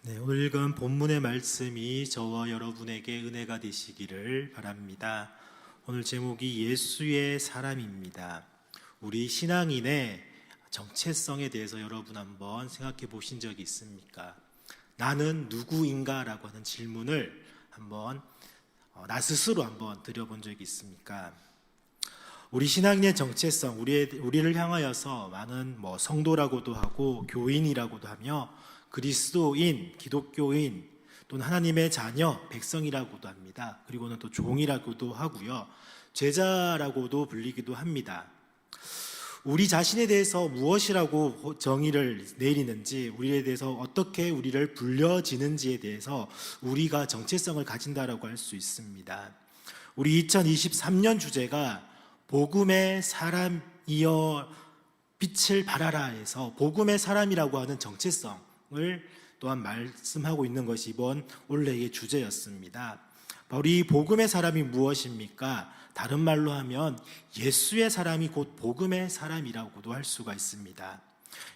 네, 오늘 읽은 본문의 말씀이 저와 여러분에게 은혜가 되시기를 바랍니다. 오늘 제목이 예수의 사람입니다. 우리 신앙인의 정체성에 대해서 여러분 한번 생각해 보신 적이 있습니까? 나는 누구인가? 라고 하는 질문을 한번 나 스스로 한번 드려본 적이 있습니까? 우리 신앙인의 정체성, 우리를 향하여서 많은 성도라고도 하고 교인이라고도 하며 그리스도인, 기독교인 또는 하나님의 자녀, 백성이라고도 합니다. 그리고는 또 종이라고도 하고요. 제자라고도 불리기도 합니다. 우리 자신에 대해서 무엇이라고 정의를 내리는지, 우리에 대해서 어떻게 우리를 불려지는지에 대해서 우리가 정체성을 가진다라고 할 수 있습니다. 우리 2023년 주제가 복음의 사람이여 빛을 발하라에서 복음의 사람이라고 하는 정체성을 또한 말씀하고 있는 것이 이번 올해의 주제였습니다. 바로 이 복음의 사람이 무엇입니까? 다른 말로 하면 예수의 사람이 곧 복음의 사람이라고도 할 수가 있습니다.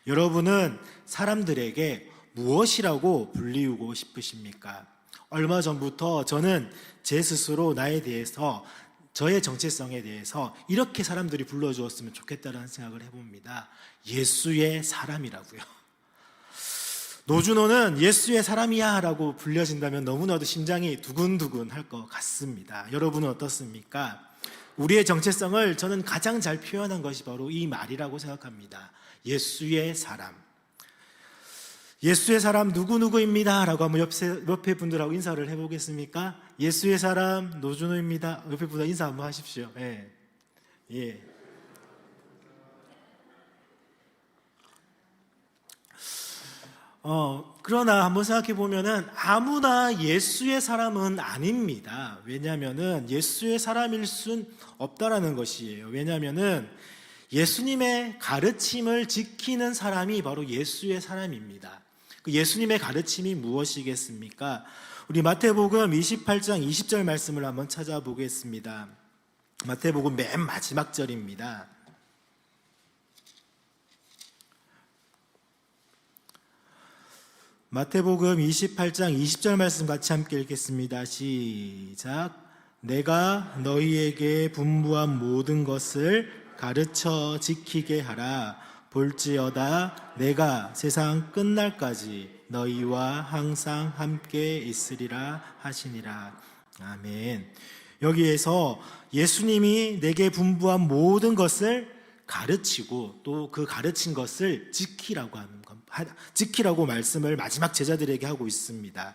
여러분은 사람들에게 무엇이라고 불리우고 싶으십니까? 얼마 전부터 저는 제 스스로 나에 대해서, 저의 정체성에 대해서 이렇게 사람들이 불러주었으면 좋겠다는 생각을 해봅니다. 예수의 사람이라고요. 노준호는 예수의 사람이야 라고 불려진다면 너무나도 심장이 두근두근 할 것 같습니다. 여러분은 어떻습니까? 우리의 정체성을 저는 가장 잘 표현한 것이 바로 이 말이라고 생각합니다. 예수의 사람. 예수의 사람 누구누구입니다 라고 한번 옆에 분들하고 인사를 해보겠습니까? 예수의 사람 노준호입니다. 옆에 분들 인사 한번 하십시오. 예. 그러나 한번 생각해 보면은 아무나 예수의 사람은 아닙니다. 왜냐하면은 예수의 사람일 순 없다라는 것이에요. 왜냐하면은 예수님의 가르침을 지키는 사람이 바로 예수의 사람입니다. 그 예수님의 가르침이 무엇이겠습니까? 우리 마태복음 28장 20절 말씀을 한번 찾아보겠습니다. 마태복음 맨 마지막 절입니다. 마태복음 28장 20절 말씀 같이 함께 읽겠습니다. 시작. 내가 너희에게 분부한 모든 것을 가르쳐 지키게 하라. 볼지어다 내가 세상 끝날까지 너희와 항상 함께 있으리라 하시니라. 아멘. 여기에서 예수님이 내게 분부한 모든 것을 가르치고 또 그 가르친 것을 지키라고 말씀을 마지막 제자들에게 하고 있습니다.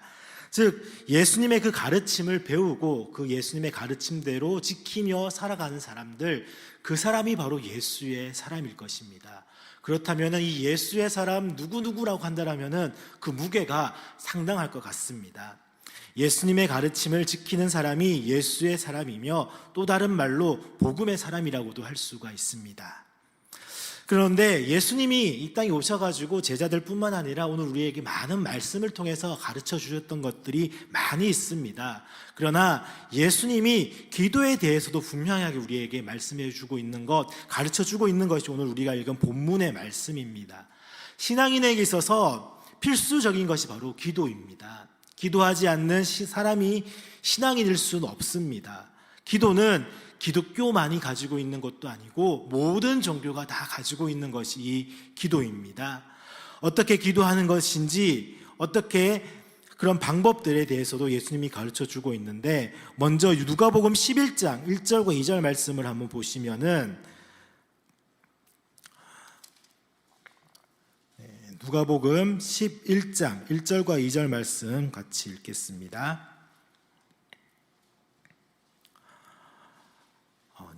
즉 예수님의 그 가르침을 배우고 그 예수님의 가르침대로 지키며 살아가는 사람들, 그 사람이 바로 예수의 사람일 것입니다. 그렇다면 이 예수의 사람 누구누구라고 한다면 그 무게가 상당할 것 같습니다. 예수님의 가르침을 지키는 사람이 예수의 사람이며 또 다른 말로 복음의 사람이라고도 할 수가 있습니다. 그런데 예수님이 이 땅에 오셔가지고 제자들뿐만 아니라 오늘 우리에게 많은 말씀을 통해서 가르쳐 주셨던 것들이 많이 있습니다. 그러나 예수님이 기도에 대해서도 분명하게 우리에게 말씀해 주고 있는 것, 가르쳐 주고 있는 것이 오늘 우리가 읽은 본문의 말씀입니다. 신앙인에게 있어서 필수적인 것이 바로 기도입니다. 기도하지 않는 사람이 신앙인일 수는 없습니다. 기도는 기독교만이 가지고 있는 것도 아니고 모든 종교가 다 가지고 있는 것이 이 기도입니다. 어떻게 기도하는 것인지, 어떻게 그런 방법들에 대해서도 예수님이 가르쳐 주고 있는데, 먼저 누가복음 11장 1절과 2절 말씀을 한번 보시면은, 누가복음 11장 1절과 2절 말씀 같이 읽겠습니다.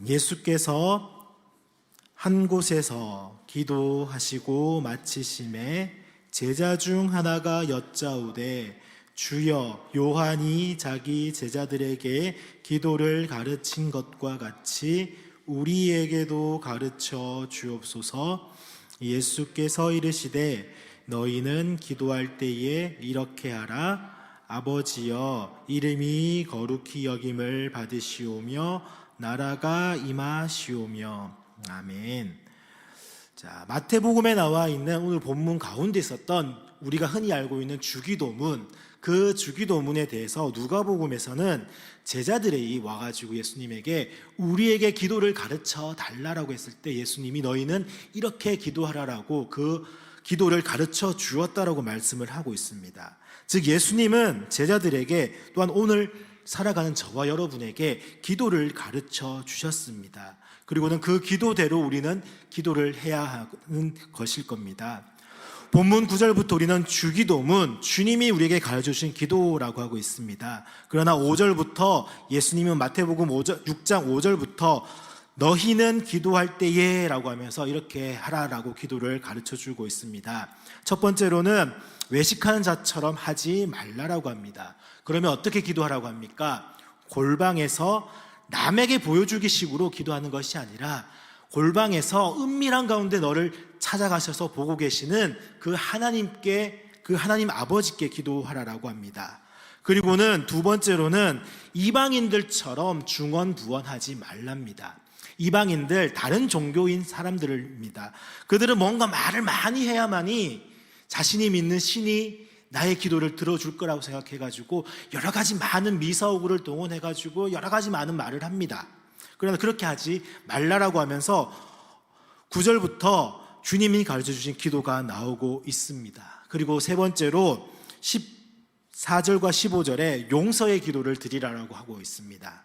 예수께서 한 곳에서 기도하시고 마치심에 제자 중 하나가 여짜오되 주여, 요한이 자기 제자들에게 기도를 가르친 것과 같이 우리에게도 가르쳐 주옵소서. 예수께서 이르시되 너희는 기도할 때에 이렇게 하라. 아버지여, 이름이 거룩히 여김을 받으시오며 나라가 임하시오며. 아멘. 자, 마태복음에 나와 있는 오늘 본문 가운데 있었던 우리가 흔히 알고 있는 주기도문, 그 주기도문에 대해서 누가복음에서는 제자들이 와가지고 예수님에게 우리에게 기도를 가르쳐 달라라고 했을 때 예수님이 너희는 이렇게 기도하라라고 그 기도를 가르쳐 주었다라고 말씀을 하고 있습니다. 즉 예수님은 제자들에게 또한 오늘 살아가는 저와 여러분에게 기도를 가르쳐 주셨습니다. 그리고는 그 기도대로 우리는 기도를 해야 하는 것일 겁니다. 본문 9절부터 우리는 주기도문, 주님이 우리에게 가르쳐 주신 기도라고 하고 있습니다. 그러나 5절부터 예수님은 마태복음 6장 5절부터 너희는 기도할 때에 라고 하면서 이렇게 하라라고 기도를 가르쳐 주고 있습니다. 첫 번째로는 외식하는 자처럼 하지 말라라고 합니다. 그러면 어떻게 기도하라고 합니까? 골방에서 남에게 보여주기 식으로 기도하는 것이 아니라 골방에서 은밀한 가운데 너를 찾아가셔서 보고 계시는 그 하나님께, 그 하나님 아버지께 기도하라라고 합니다. 그리고는 두 번째로는 이방인들처럼 중언부언하지 말랍니다. 이방인들, 다른 종교인 사람들입니다. 그들은 뭔가 말을 많이 해야만이 자신이 믿는 신이 나의 기도를 들어줄 거라고 생각해가지고 여러 가지 많은 미사오구를 동원해가지고 여러 가지 많은 말을 합니다. 그러나 그렇게 하지 말라라고 하면서 9절부터 주님이 가르쳐 주신 기도가 나오고 있습니다. 그리고 세 번째로 14절과 15절에 용서의 기도를 드리라라고 하고 있습니다.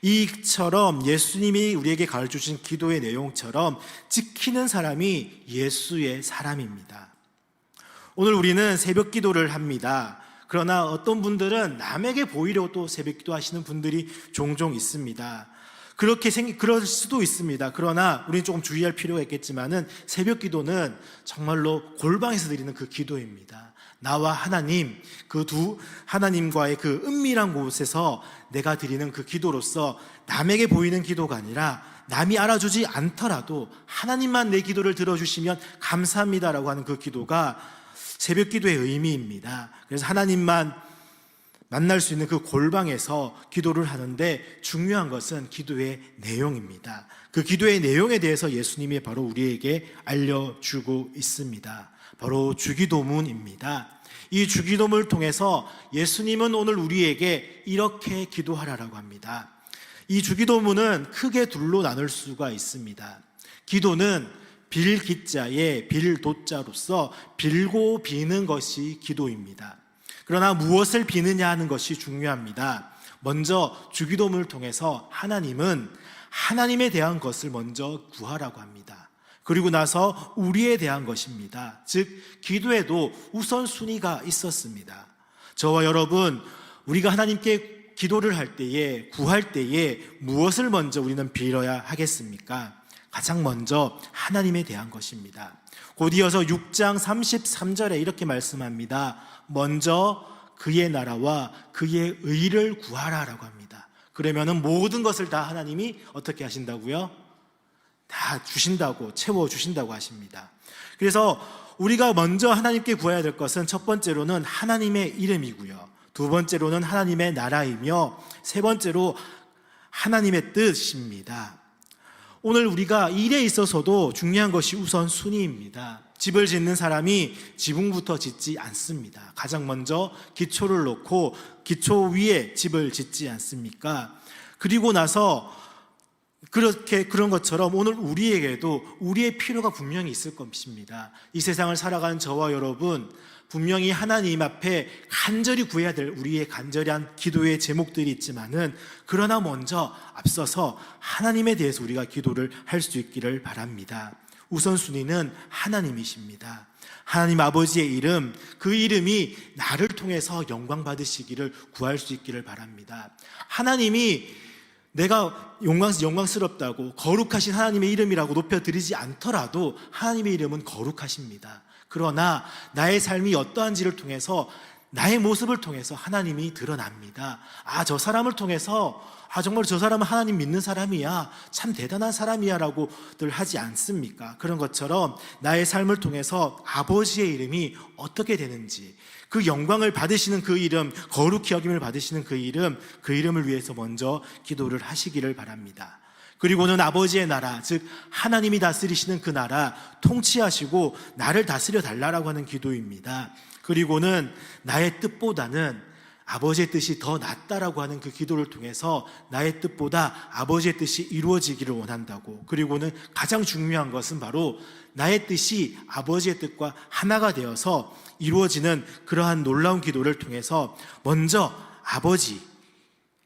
이처럼 예수님이 우리에게 가르쳐 주신 기도의 내용처럼 지키는 사람이 예수의 사람입니다. 오늘 우리는 새벽 기도를 합니다. 그러나 어떤 분들은 남에게 보이려고 또 새벽 기도 하시는 분들이 종종 있습니다. 그럴 수도 있습니다. 그러나 우리는 조금 주의할 필요가 있겠지만은 새벽 기도는 정말로 골방에서 드리는 그 기도입니다. 나와 하나님, 그 두 하나님과의 그 은밀한 곳에서 내가 드리는 그 기도로서 남에게 보이는 기도가 아니라 남이 알아주지 않더라도 하나님만 내 기도를 들어주시면 감사합니다라고 하는 그 기도가 새벽 기도의 의미입니다. 그래서 하나님만 만날 수 있는 그 골방에서 기도를 하는데 중요한 것은 기도의 내용입니다. 그 기도의 내용에 대해서 예수님이 바로 우리에게 알려주고 있습니다. 바로 주기도문입니다. 이 주기도문을 통해서 예수님은 오늘 우리에게 이렇게 기도하라라고 합니다. 이 주기도문은 크게 둘로 나눌 수가 있습니다. 기도는 빌기자의 빌도자로서 빌고 비는 것이 기도입니다. 그러나 무엇을 비느냐 하는 것이 중요합니다. 먼저 주기도문을 통해서 하나님은 하나님에 대한 것을 먼저 구하라고 합니다. 그리고 나서 우리에 대한 것입니다. 즉 기도에도 우선순위가 있었습니다. 저와 여러분, 우리가 하나님께 기도를 할 때에, 구할 때에 무엇을 먼저 우리는 빌어야 하겠습니까? 가장 먼저 하나님에 대한 것입니다. 곧 이어서 6장 33절에 이렇게 말씀합니다. 먼저 그의 나라와 그의 의를 구하라라고 합니다. 그러면은 모든 것을 다 하나님이 어떻게 하신다고요? 다 주신다고, 채워주신다고 하십니다. 그래서 우리가 먼저 하나님께 구해야 될 것은 첫 번째로는 하나님의 이름이고요, 두 번째로는 하나님의 나라이며 세 번째로 하나님의 뜻입니다. 오늘 우리가 일에 있어서도 중요한 것이 우선순위입니다. 집을 짓는 사람이 지붕부터 짓지 않습니다. 가장 먼저 기초를 놓고 기초 위에 집을 짓지 않습니까? 그리고 나서 그런 것처럼 오늘 우리에게도 우리의 필요가 분명히 있을 것입니다. 이 세상을 살아가는 저와 여러분, 분명히 하나님 앞에 간절히 구해야 될 우리의 간절한 기도의 제목들이 있지만은, 그러나 먼저 앞서서 하나님에 대해서 우리가 기도를 할 수 있기를 바랍니다. 우선순위는 하나님이십니다. 하나님 아버지의 이름, 그 이름이 나를 통해서 영광 받으시기를 구할 수 있기를 바랍니다. 하나님이 내가 영광스럽다고 거룩하신 하나님의 이름이라고 높여드리지 않더라도 하나님의 이름은 거룩하십니다. 그러나 나의 삶이 어떠한지를 통해서, 나의 모습을 통해서 하나님이 드러납니다. 저 사람을 통해서 정말 저 사람은 하나님 믿는 사람이야, 참 대단한 사람이야 라고들 하지 않습니까? 그런 것처럼 나의 삶을 통해서 아버지의 이름이 어떻게 되는지, 그 영광을 받으시는 그 이름, 거룩히 여김을 받으시는 그 이름을 위해서 먼저 기도를 하시기를 바랍니다. 그리고는 아버지의 나라, 즉 하나님이 다스리시는 그 나라 통치하시고 나를 다스려 달라고 하는 기도입니다. 그리고는 나의 뜻보다는 아버지의 뜻이 더 낫다라고 하는 그 기도를 통해서 나의 뜻보다 아버지의 뜻이 이루어지기를 원한다고. 그리고는 가장 중요한 것은 바로 나의 뜻이 아버지의 뜻과 하나가 되어서 이루어지는 그러한 놀라운 기도를 통해서 먼저 아버지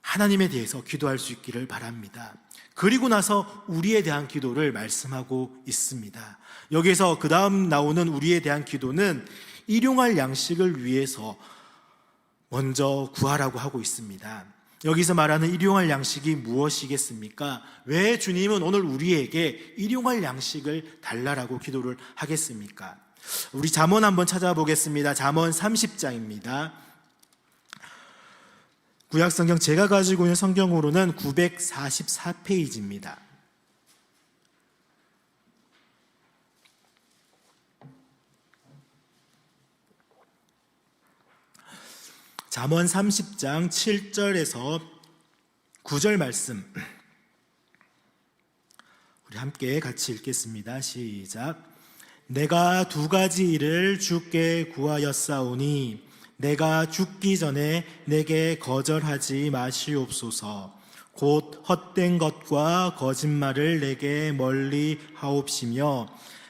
하나님에 대해서 기도할 수 있기를 바랍니다. 그리고 나서 우리에 대한 기도를 말씀하고 있습니다. 여기서 그 다음 나오는 우리에 대한 기도는 일용할 양식을 위해서 먼저 구하라고 하고 있습니다. 여기서 말하는 일용할 양식이 무엇이겠습니까? 왜 주님은 오늘 우리에게 일용할 양식을 달라라고 기도를 하겠습니까? 우리 잠언 한번 찾아보겠습니다. 잠언 30장입니다. 구약성경 제가 가지고 있는 성경으로는 944페이지입니다. 잠언 30장 7절에서 9절 말씀 우리 함께 같이 읽겠습니다. 시작. 내가 두 가지 일을 주께 구하였사오니 내가 죽기 전에 내게 거절하지 마시옵소서. 곧 헛된 것과 거짓말을 내게 멀리 하옵시며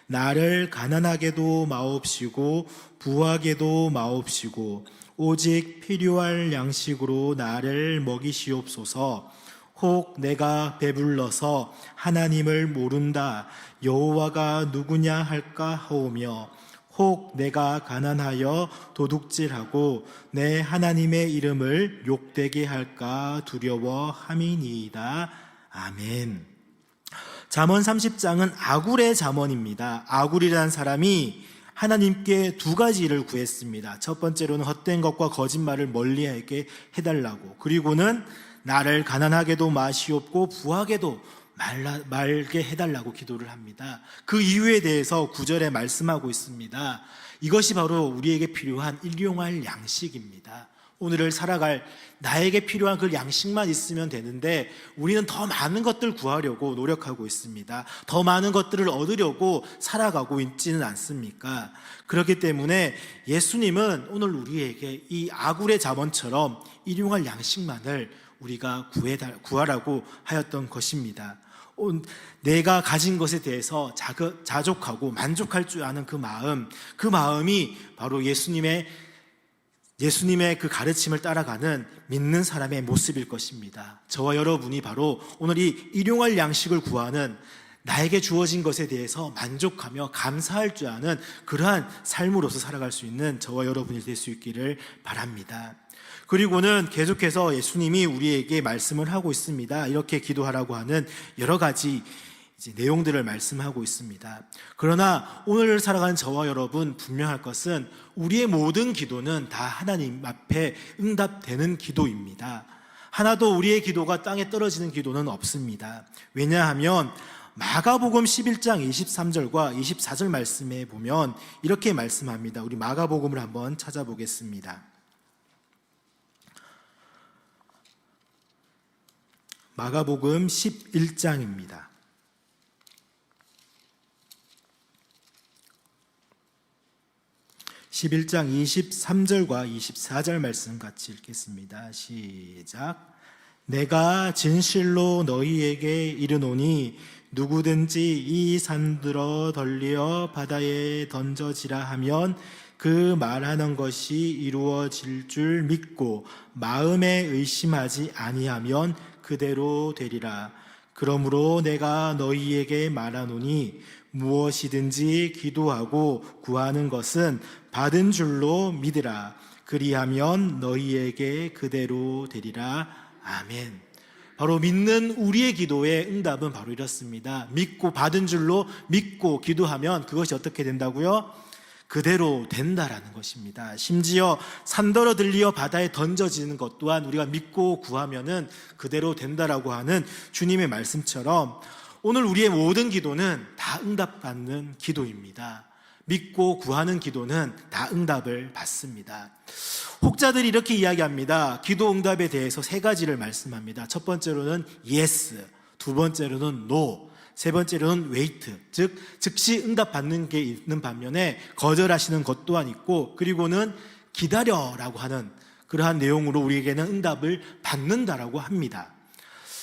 나를 가난하게도 마옵시고 부하게도 마옵시고 오직 필요할 양식으로 나를 먹이시옵소서. 혹 내가 배불러서 하나님을 모른다 여호와가 누구냐 할까 하오며 혹 내가 가난하여 도둑질하고 내 하나님의 이름을 욕되게 할까 두려워함이니이다. 아멘. 잠언 30장은 아굴의 잠언입니다. 아굴이라는 사람이 하나님께 두 가지 일을 구했습니다. 첫 번째로는 헛된 것과 거짓말을 멀리하게 해달라고, 그리고는 나를 가난하게도 마시옵고 부하게도 말게 해달라고 기도를 합니다. 그 이유에 대해서 9절에 말씀하고 있습니다. 이것이 바로 우리에게 필요한 일용할 양식입니다. 오늘을 살아갈 나에게 필요한 그 양식만 있으면 되는데 우리는 더 많은 것들 구하려고 노력하고 있습니다. 더 많은 것들을 얻으려고 살아가고 있지는 않습니까? 그렇기 때문에 예수님은 오늘 우리에게 이 아굴의 잠언처럼 일용할 양식만을 우리가 구하라고 하였던 것입니다. 내가 가진 것에 대해서 자족하고 만족할 줄 아는 그 마음이 바로 예수님의 그 가르침을 따라가는 믿는 사람의 모습일 것입니다. 저와 여러분이 바로 오늘 이 일용할 양식을 구하는, 나에게 주어진 것에 대해서 만족하며 감사할 줄 아는 그러한 삶으로서 살아갈 수 있는 저와 여러분이 될 수 있기를 바랍니다. 그리고는 계속해서 예수님이 우리에게 말씀을 하고 있습니다. 이렇게 기도하라고 하는 여러 가지 내용들을 말씀하고 있습니다. 그러나 오늘 살아가는 저와 여러분 분명할 것은 우리의 모든 기도는 다 하나님 앞에 응답되는 기도입니다. 하나도 우리의 기도가 땅에 떨어지는 기도는 없습니다. 왜냐하면 마가복음 11장 23절과 24절 말씀에 보면 이렇게 말씀합니다. 우리 마가복음을 한번 찾아보겠습니다. 마가복음 11장입니다. 11장 23절과 24절 말씀 같이 읽겠습니다. 시작. 내가 진실로 너희에게 이르노니 누구든지 이 산들어 덜리어 바다에 던져지라 하면 그 말하는 것이 이루어질 줄 믿고 마음에 의심하지 아니하면 그대로 되리라. 그러므로 내가 너희에게 말하노니 무엇이든지 기도하고 구하는 것은 받은 줄로 믿으라. 그리하면 너희에게 그대로 되리라. 아멘. 바로 믿는 우리의 기도의 응답은 바로 이렇습니다. 믿고 받은 줄로 믿고 기도하면 그것이 어떻게 된다고요? 그대로 된다라는 것입니다. 심지어 산더러 들리어 바다에 던져지는 것 또한 우리가 믿고 구하면은 그대로 된다라고 하는 주님의 말씀처럼 오늘 우리의 모든 기도는 다 응답받는 기도입니다. 믿고 구하는 기도는 다 응답을 받습니다. 혹자들이 이렇게 이야기합니다. 기도 응답에 대해서 세 가지를 말씀합니다. 첫 번째로는 yes, 두 번째로는 no, 세 번째로는 wait, 즉 즉시 응답받는 게 있는 반면에 거절하시는 것 또한 있고, 그리고는 기다려라고 하는 그러한 내용으로 우리에게는 응답을 받는다라고 합니다.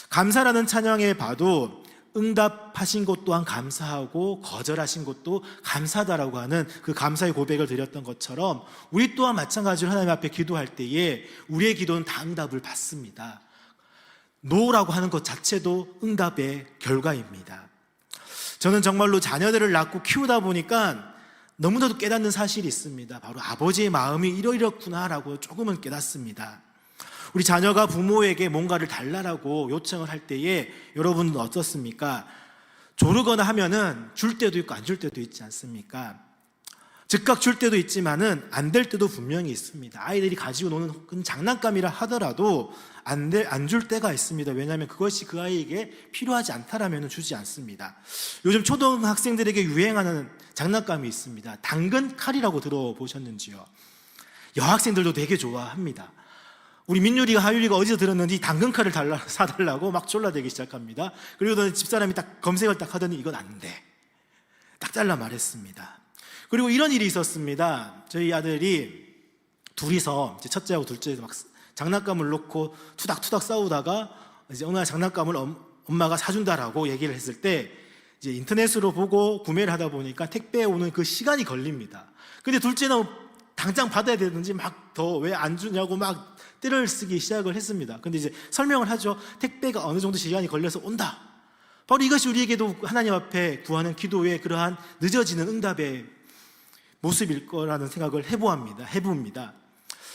감사라는 찬양에 봐도 응답하신 것 또한 감사하고 거절하신 것도 감사하다라고 하는 그 감사의 고백을 드렸던 것처럼 우리 또한 마찬가지로 하나님 앞에 기도할 때에 우리의 기도는 다 응답을 받습니다. 노라고 하는 것 자체도 응답의 결과입니다. 저는 정말로 자녀들을 낳고 키우다 보니까 너무나도 깨닫는 사실이 있습니다. 바로 아버지의 마음이 이러이렇구나라고 조금은 깨닫습니다. 우리 자녀가 부모에게 뭔가를 달라라고 요청을 할 때에 여러분은 어떻습니까? 조르거나 하면은 줄 때도 있고 안 줄 때도 있지 않습니까? 즉각 줄 때도 있지만은 안 될 때도 분명히 있습니다. 아이들이 가지고 노는 그 장난감이라 하더라도 안 줄 때가 있습니다. 왜냐하면 그것이 그 아이에게 필요하지 않다라면 주지 않습니다. 요즘 초등학생들에게 유행하는 장난감이 있습니다. 당근 칼이라고 들어보셨는지요? 여학생들도 되게 좋아합니다. 우리 민율이가 하율이가 어디서 들었는지 당근 칼을 사달라고 막 졸라대기 시작합니다. 그리고 집사람이 딱 검색을 딱 하더니 이건 안 돼, 딱 잘라 말했습니다. 그리고 이런 일이 있었습니다. 저희 아들이 둘이서 첫째하고 둘째 막 장난감을 놓고 투닥투닥 싸우다가 이제 어느 날 장난감을 엄마가 사준다라고 얘기를 했을 때 이제 인터넷으로 보고 구매를 하다 보니까 택배에 오는 그 시간이 걸립니다. 근데 둘째는 당장 받아야 되는지 막 더 왜 안 주냐고 막 떼를 쓰기 시작을 했습니다. 근데 이제 설명을 하죠. 택배가 어느 정도 시간이 걸려서 온다. 바로 이것이 우리에게도 하나님 앞에 구하는 기도의 그러한 늦어지는 응답의 모습일 거라는 생각을 해봅니다.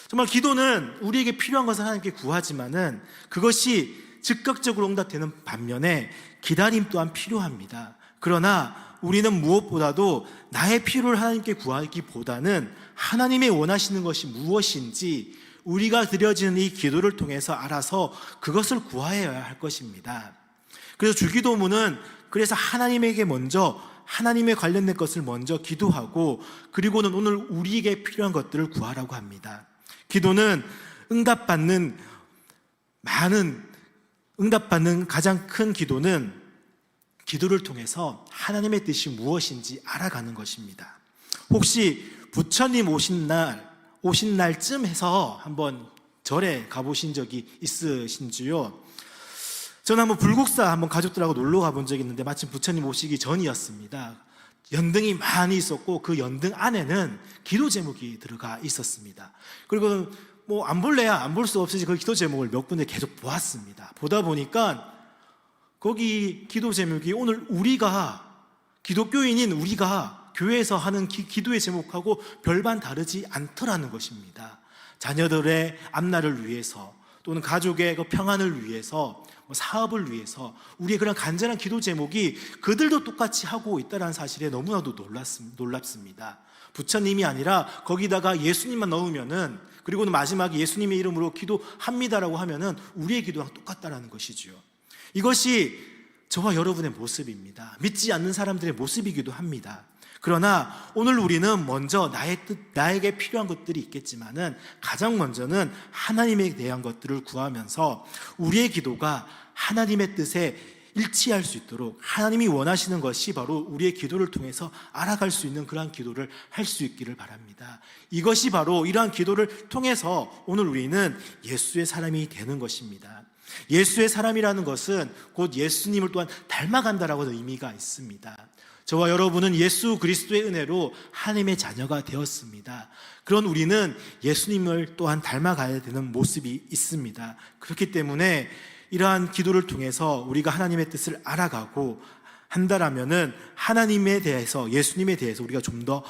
정말 기도는 우리에게 필요한 것을 하나님께 구하지만은 그것이 즉각적으로 응답되는 반면에 기다림 또한 필요합니다. 그러나 우리는 무엇보다도 나의 필요를 하나님께 구하기보다는 하나님의 원하시는 것이 무엇인지 우리가 드려지는 이 기도를 통해서 알아서 그것을 구하여야 할 것입니다. 그래서 주기도문은 그래서 하나님에게 먼저 하나님에 관련된 것을 먼저 기도하고 그리고는 오늘 우리에게 필요한 것들을 구하라고 합니다. 기도는 응답받는 가장 큰 기도는 기도를 통해서 하나님의 뜻이 무엇인지 알아가는 것입니다. 혹시 부처님 오신 날쯤 해서 한번 절에 가보신 적이 있으신지요? 저는 한번 불국사 한번 가족들하고 놀러 가본 적이 있는데 마침 부처님 오시기 전이었습니다. 연등이 많이 있었고 그 연등 안에는 기도 제목이 들어가 있었습니다. 그리고 뭐 안 볼래야 안 볼 수 없으시 그 기도 제목을 몇 군데 계속 보았습니다. 보다 보니까 거기 기도 제목이 오늘 우리가 기독교인인 우리가 교회에서 하는 기도의 제목하고 별반 다르지 않더라는 것입니다. 자녀들의 앞날을 위해서 또는 가족의 그 평안을 위해서 사업을 위해서 우리의 그런 간절한 기도 제목이 그들도 똑같이 하고 있다는 사실에 너무나도 놀랍습니다. 부처님이 아니라 거기다가 예수님만 넣으면은 그리고는 마지막에 예수님의 이름으로 기도합니다라고 하면은 우리의 기도랑 똑같다라는 것이죠. 이것이 저와 여러분의 모습입니다. 믿지 않는 사람들의 모습이기도 합니다. 그러나 오늘 우리는 먼저 나에게 필요한 것들이 있겠지만은 가장 먼저는 하나님에 대한 것들을 구하면서 우리의 기도가 하나님의 뜻에 일치할 수 있도록 하나님이 원하시는 것이 바로 우리의 기도를 통해서 알아갈 수 있는 그러한 기도를 할 수 있기를 바랍니다. 이것이 바로 이러한 기도를 통해서 오늘 우리는 예수의 사람이 되는 것입니다. 예수의 사람이라는 것은 곧 예수님을 또한 닮아간다라고 하는 의미가 있습니다. 저와 여러분은 예수 그리스도의 은혜로 하나님의 자녀가 되었습니다. 그런 우리는 예수님을 또한 닮아가야 되는 모습이 있습니다. 그렇기 때문에 이러한 기도를 통해서 우리가 하나님의 뜻을 알아가고 한다라면은 하나님에 대해서 예수님에 대해서 우리가 좀 더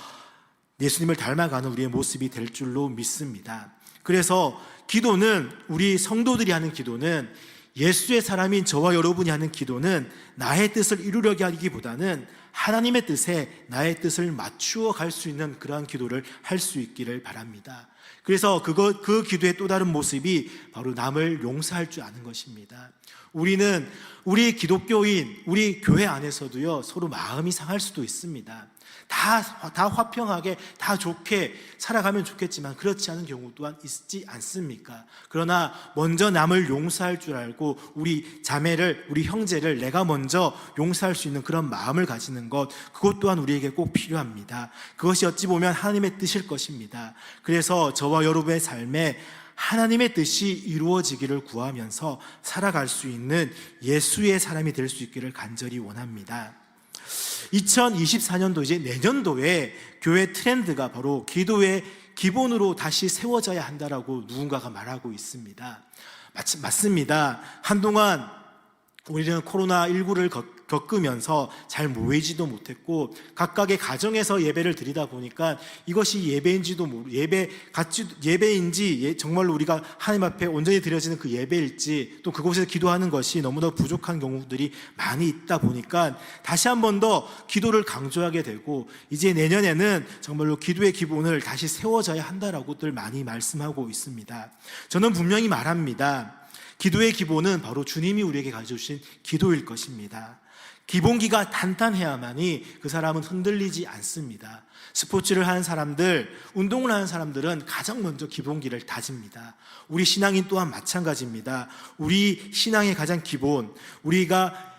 예수님을 닮아가는 우리의 모습이 될 줄로 믿습니다. 그래서 기도는 우리 성도들이 하는 기도는 예수의 사람인 저와 여러분이 하는 기도는 나의 뜻을 이루려고 하기보다는 하나님의 뜻에 나의 뜻을 맞추어 갈 수 있는 그러한 기도를 할 수 있기를 바랍니다. 그래서 그 기도의 또 다른 모습이 바로 남을 용서할 줄 아는 것입니다. 우리는 우리 기독교인, 우리 교회 안에서도요, 서로 마음이 상할 수도 있습니다. 다 화평하게 다 좋게 살아가면 좋겠지만 그렇지 않은 경우 또한 있지 않습니까? 그러나 먼저 남을 용서할 줄 알고 우리 자매를, 우리 형제를 내가 먼저 용서할 수 있는 그런 마음을 가지는 것, 그것 또한 우리에게 꼭 필요합니다. 그것이 어찌 보면 하나님의 뜻일 것입니다. 그래서 저와 여러분의 삶에 하나님의 뜻이 이루어지기를 구하면서 살아갈 수 있는 예수의 사람이 될 수 있기를 간절히 원합니다. 2024년도 이제 내년도에 교회 트렌드가 바로 기도의 기본으로 다시 세워져야 한다라고 누군가가 말하고 있습니다. 맞습니다. 한동안 우리는 코로나19를 겪으면서 잘 모이지도 못했고 각각의 가정에서 예배를 드리다 보니까 이것이 예배인지도 예배인지 정말로 우리가 하나님 앞에 온전히 드려지는 그 예배일지 또 그곳에서 기도하는 것이 너무나 부족한 경우들이 많이 있다 보니까 다시 한 번 더 기도를 강조하게 되고 이제 내년에는 정말로 기도의 기본을 다시 세워져야 한다라고들 많이 말씀하고 있습니다. 저는 분명히 말합니다. 기도의 기본은 바로 주님이 우리에게 가져주신 기도일 것입니다. 기본기가 단단해야만이 그 사람은 흔들리지 않습니다. 스포츠를 하는 사람들, 운동을 하는 사람들은 가장 먼저 기본기를 다집니다. 우리 신앙인 또한 마찬가지입니다. 우리 신앙의 가장 기본, 우리가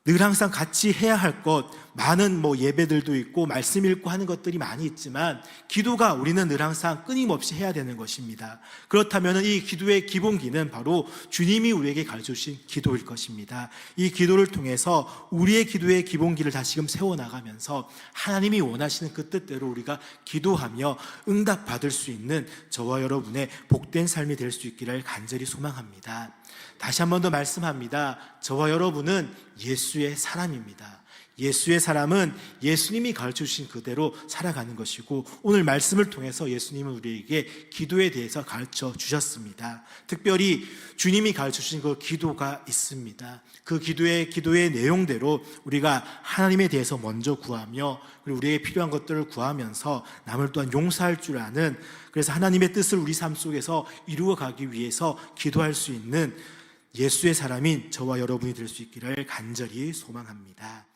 늘 항상 같이 해야 할 것, 많은 예배들도 있고 말씀 읽고 하는 것들이 많이 있지만 기도가 우리는 늘 항상 끊임없이 해야 되는 것입니다. 그렇다면 이 기도의 기본기는 바로 주님이 우리에게 가르쳐주신 기도일 것입니다. 이 기도를 통해서 우리의 기도의 기본기를 다시금 세워나가면서 하나님이 원하시는 그 뜻대로 우리가 기도하며 응답받을 수 있는 저와 여러분의 복된 삶이 될 수 있기를 간절히 소망합니다. 다시 한 번 더 말씀합니다. 저와 여러분은 예수의 사람입니다. 예수의 사람은 예수님이 가르쳐주신 그대로 살아가는 것이고 오늘 말씀을 통해서 예수님은 우리에게 기도에 대해서 가르쳐 주셨습니다. 특별히 주님이 가르쳐주신 그 기도가 있습니다. 그 기도의 내용대로 우리가 하나님에 대해서 먼저 구하며 그리고 우리에게 필요한 것들을 구하면서 남을 또한 용서할 줄 아는, 그래서 하나님의 뜻을 우리 삶 속에서 이루어가기 위해서 기도할 수 있는 예수의 사람인 저와 여러분이 될 수 있기를 간절히 소망합니다.